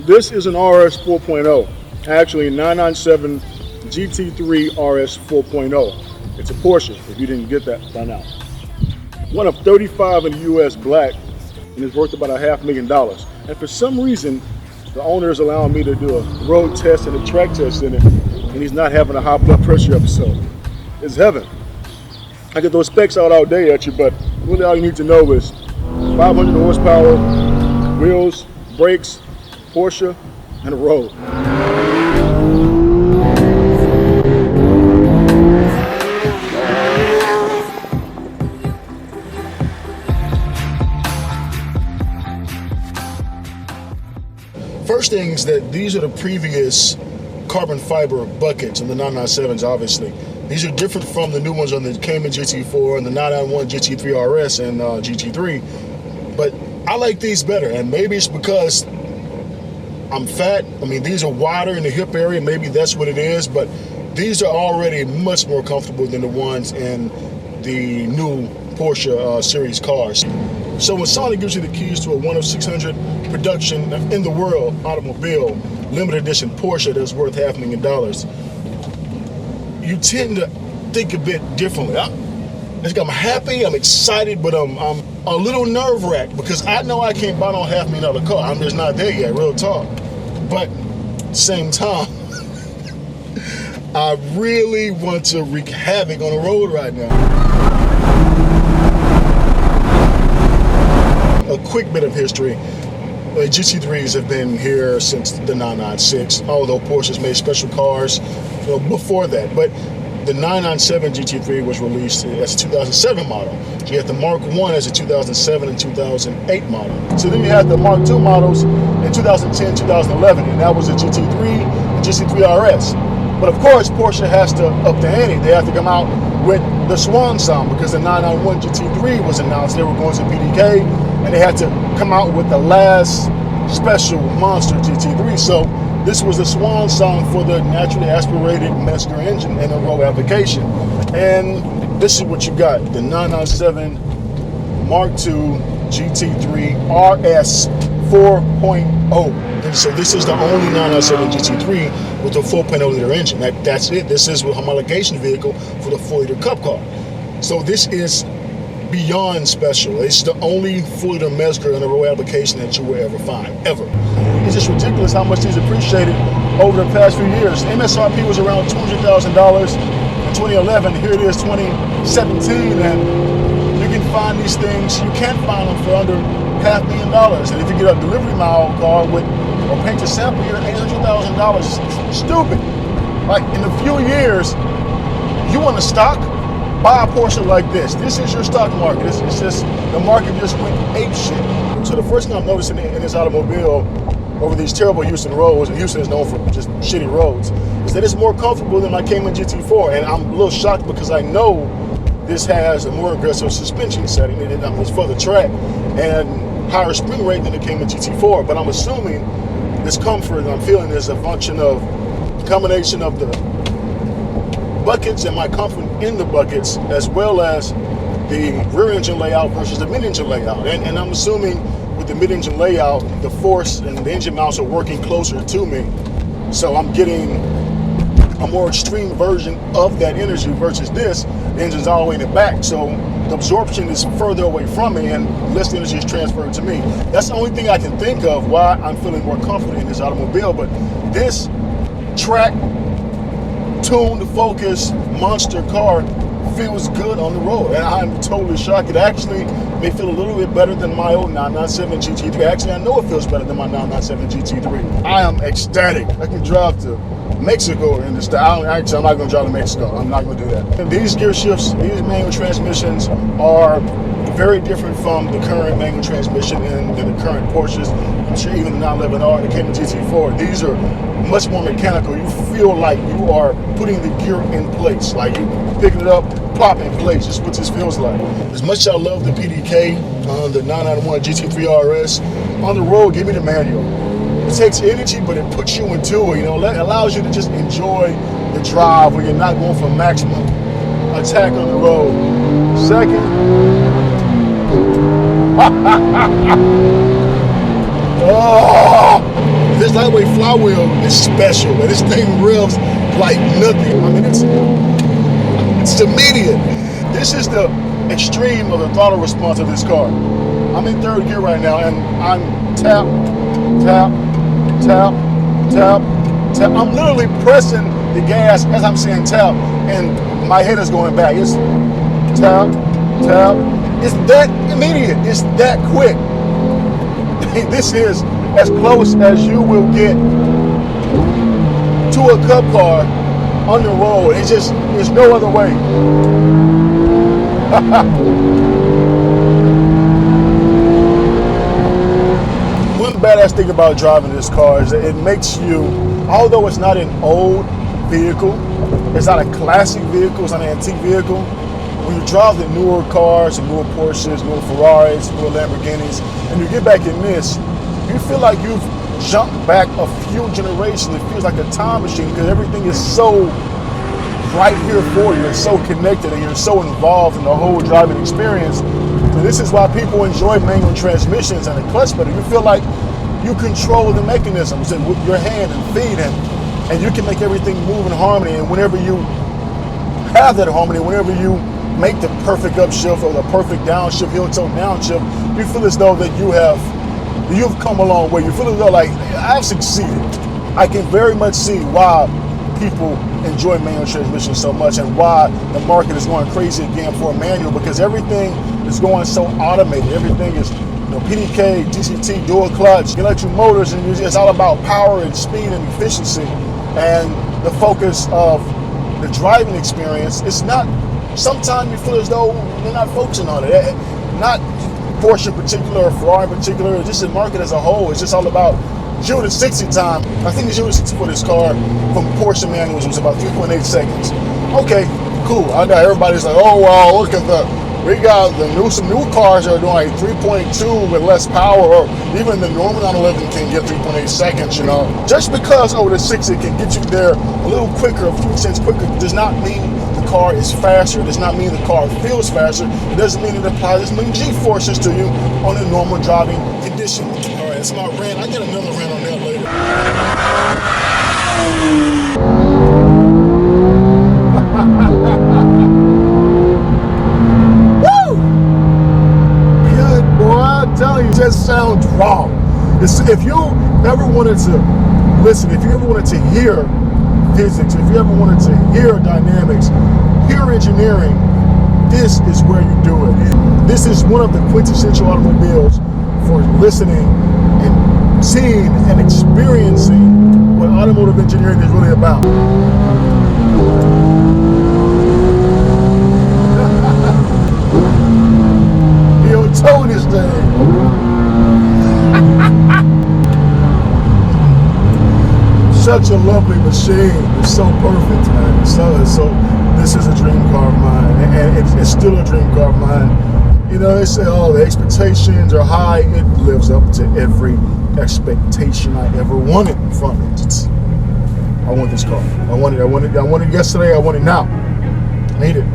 This is an RS 4.0, actually a 997 GT3 RS 4.0. It's a Porsche, if you didn't get that by now. One of 35 in the US black, and it's worth about $500,000. And for some reason, the owner is allowing me to do a road test and a track test in it, and he's not having a high blood pressure episode. It's heaven. I get those specs out all day at you, but really all you need to know is 500 horsepower, wheels, brakes, Porsche, and a road. First thing is that these are the previous carbon fiber buckets in the 997s, obviously. These are different from the new ones on the Cayman GT4 and the 991 GT3 RS and GT3. But I like these better, and maybe it's because I'm fat. I mean, these are wider in the hip area. Maybe that's what it is, but these are already much more comfortable than the ones in the new Porsche series cars. So when somebody gives you the keys to a 1 of 600 production in the world automobile, limited edition Porsche that's worth $500,000, you tend to think a bit differently. I'm happy, I'm excited, but I'm a little nerve-wracked because I know I can't buy no $500,000 car. I'm just not there yet, real talk. But at the same time, I really want to wreak havoc on the road right now. A quick bit of history. GT3s have been here since the 996, although Porsche's made special cars before that. But the 997 GT3 was released as a 2007 model. So you had the Mark I as a 2007 and 2008 model. So then you had the Mark II models in 2010, 2011, and that was the GT3 and GT3 RS. But of course, Porsche has to up the ante. They have to come out with the swan song because the 991 GT3 was announced. They were going to PDK, and they had to come out with the last special monster GT3. So this was the swan song for the naturally aspirated Metzger engine in a road application. And this is what you got, the 997 Mark II GT3 RS 4.0. And so this is the only 997 GT3 with a 4.0 liter engine. That's it. This is a homologation vehicle for the 4-liter Cup car. So this is beyond special. It's the only 4-liter Metzger in a road application that you will ever find, ever. It's just ridiculous how much these appreciated over the past few years. MSRP was around $200,000 in 2011. Here it is 2017, and you can find these things. You can't find them for under $500,000. And if you get a delivery mile car with or paint your sample, you're $800,000. Stupid. Like in a few years, you want to stock? Buy a Porsche like this. This is your stock market. It's just, the market just went apeshit. So the first thing I'm noticing in this automobile over these terrible Houston roads, and Houston is known for just shitty roads, is that it's more comfortable than my Cayman GT4. And I'm a little shocked because I know this has a more aggressive suspension setting. It's for the track and higher spring rate than the Cayman GT4. But I'm assuming this comfort that I'm feeling is a function of the combination of the buckets and my comfort in the buckets, as well as the rear engine layout versus the mid-engine layout. And I'm assuming with the mid-engine layout, the force and the engine mounts are working closer to me. So I'm getting a more extreme version of that energy versus this. The engine's all the way in the back, so the absorption is further away from me and less energy is transferred to me. That's the only thing I can think of why I'm feeling more confident in this automobile. But this track tuned focus monster car feels good on the road, and I'm totally shocked. It actually may feel a little bit better than my old 997 GT3. Actually, I know it feels better than my 997 GT3. I am ecstatic. I can drive to Mexico in this style. Actually, I'm not going to drive to Mexico. I'm not going to do that. And these gear shifts, these manual transmissions are very different from the current manual transmission in the current Porsches. I'm sure even the 911R, the Cayman GT4, these are much more mechanical. You feel like you are putting the gear in place, like you picking it up, plop in place. That's what this feels like. As much as I love the PDK on the 991 GT3 RS, on the road, give me the manual. It takes energy, but it puts you into it. It allows you to just enjoy the drive where you're not going for maximum attack on the road. Second, oh, This lightweight flywheel is special, and this thing revs like nothing. I mean, it's immediate. This is the extreme of the throttle response of this car. I'm in third gear right now, and I'm tap, tap, tap, tap, tap. I'm literally pressing the gas as I'm saying tap, and my head is going back. It's tap, tap. It's that immediate. It's that quick. This is as close as you will get to a cup car on the road. It's just, there's no other way. One badass thing about driving this car is that it makes you, although it's not an old vehicle, it's not a classic vehicle, it's not an antique vehicle, when you drive the newer cars, the newer Porsches, newer Ferraris, newer Lamborghinis, and you get back in this, you feel like you've jumped back a few generations. It feels like a time machine because everything is so right here for you. It's so connected and you're so involved in the whole driving experience. And this is why people enjoy manual transmissions and the clutch pedal. You feel like you control the mechanisms and with your hand and feet, and you can make everything move in harmony. And whenever you have that harmony, whenever you make the perfect upshift or the perfect downshift, heel-toe downshift, you feel as though that you've come a long way. You feel as though like, I've succeeded. I can very much see why people enjoy manual transmissions so much and why the market is going crazy again for a manual, because everything is going so automated. Everything is, PDK, DCT, dual clutch, electric motors, and it's all about power and speed and efficiency. And the focus of the driving experience, it's not, sometimes you feel as though they're not focusing on it. Not Porsche in particular or Ferrari in particular, just the market as a whole. It's just all about 0 to 60 time. I think the 0 to 60 for this car from Porsche manuals was about 3.8 seconds. Okay, cool. I know everybody's like, oh wow, look at we got some new cars that are doing like 3.2 with less power, or even the normal 911 can get 3.8 seconds, Just because 0 to 60 can get you there a little quicker, a few cents quicker, does not mean the car is faster. It does not mean the car feels faster. It doesn't mean it applies as many G-forces to you on a normal driving condition. All right, that's my rant. I get another rant on that later. Woo! Good boy, I'm telling you, it just sounds wrong. If you ever wanted to listen, if you ever wanted to hear physics, if you ever wanted to hear dynamics, hear engineering, this is where you do it. This is one of the quintessential automobiles for listening and seeing and experiencing what automotive engineering is really about. Yo, tone this thing. Such a lovely machine. It's so perfect, man. So this is a dream car of mine, and it's still a dream car of mine. They say, oh, the expectations are high. It lives up to every expectation I ever wanted from it. I want this car. I want it yesterday. I want it now. I need it.